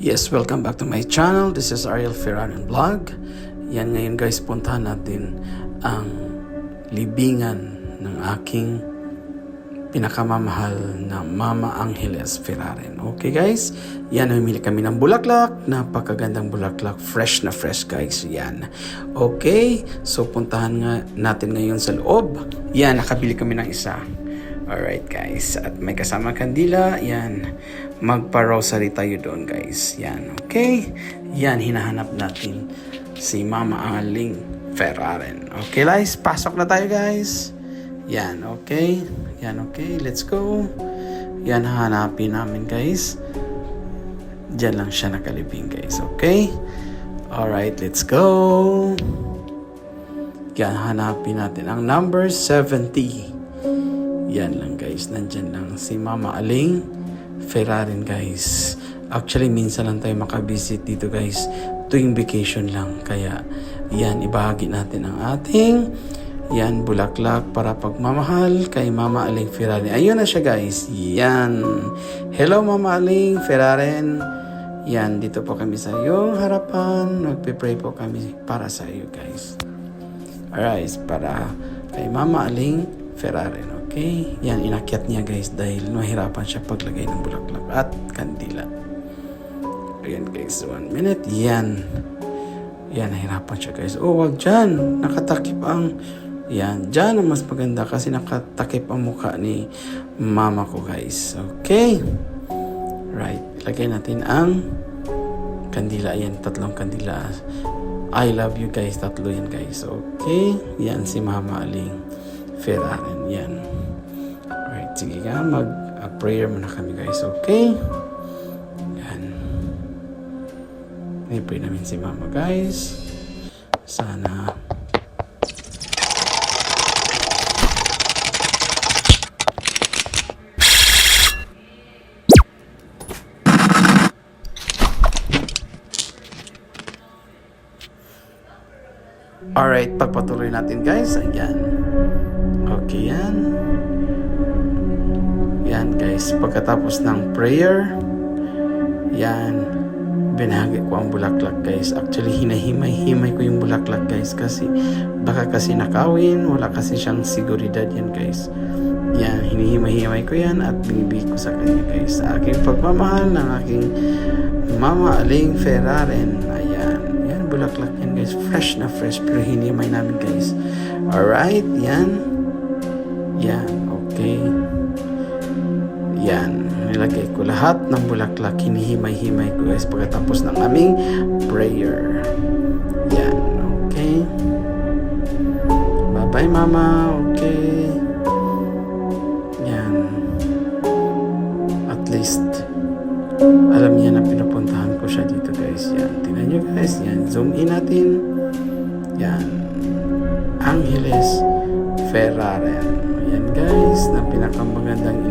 Yes, welcome back to my channel. This is Ariel Ferrarin Vlog. Yan, ngayon guys, puntahan natin ang libingan ng aking pinakamamahal na Mama Angeles Ferrarin. Okay guys, yan, namimili kami ng bulaklak. Napakagandang bulaklak, fresh na fresh guys. Yan. Okay, so puntahan nga natin ngayon sa loob. Yan, nakabili kami ng isa. Alright guys, at may kasama kandila. Yan, magpa-rosary tayo doon guys. Yan, okay. Yan, hinahanap natin si Mama Aling Ferrarin. Okay guys, pasok na tayo guys. Yan, okay. Yan, okay, let's go. Yan, hanapin namin guys. Diyan lang siya nakalibing guys, okay. Alright, let's go. Yan, hanapin natin ang number 70. Yan lang guys, nandyan lang si Mama Aling Ferrarin guys. Actually, minsan lang tayo makabisit dito guys, tuwing vacation lang. Kaya yan, ibahagi natin ang ating yan, bulaklak para pagmamahal kay Mama Aling Ferrarin. Ayun na siya guys. Yan. Hello Mama Aling Ferrarin. Yan, dito po kami sa iyong harapan. Magpipray po kami para sa iyo guys. Alright, para kay Mama Aling Ferrarin. Okay, yan, inakyat niya guys dahil mahirapan siya paglagay ng bulaklak at kandila. Ayan guys, 1 minute. Yan, nahirapan siya guys. Oh, wag dyan, nakatakip ang, yan, dyan ang mas maganda kasi nakatakip ang mukha ni mama ko guys. Okay, right, lagay natin ang kandila. Yan, 3 kandila. I love you guys, 3 yan guys. Okay, yan si Mama Aling Ferrarin. Yan. Alright, sige nga, mag-prayer muna kami guys, okay? Yan. I-pray namin si Mama guys. Sana alright, pagpatuloy natin guys. Ayan. Okay, yan. Yan guys, pagkatapos ng prayer, yan, binahagi ko ang bulaklak guys. Actually, hinahimay-himay ko yung bulaklak guys kasi baka kasi nakawin, wala kasi siyang seguridad yan guys. Yan, hinihimay-himay ko yan at binibigay ko sa kanya guys. Sa aking pagmamahal ng aking Mama Aling Ferrarin. Ayan, yan, bulaklak yan guys. Fresh na fresh, pero hinihimay namin guys. Alright, yan. Yan, okay. Yan, nilagay ko lahat ng bulaklak, hinihimay-himay ko guys pagkatapos ng aming prayer. Yan, okay. Bye-bye Mama, okay. Yan. At least, alam niya na pinupuntahan ko siya dito guys. Yan, tingnan nyo guys, yan, zoom in natin. Yan, Angeles Ferrarin. Yan guys, na pinakamagandang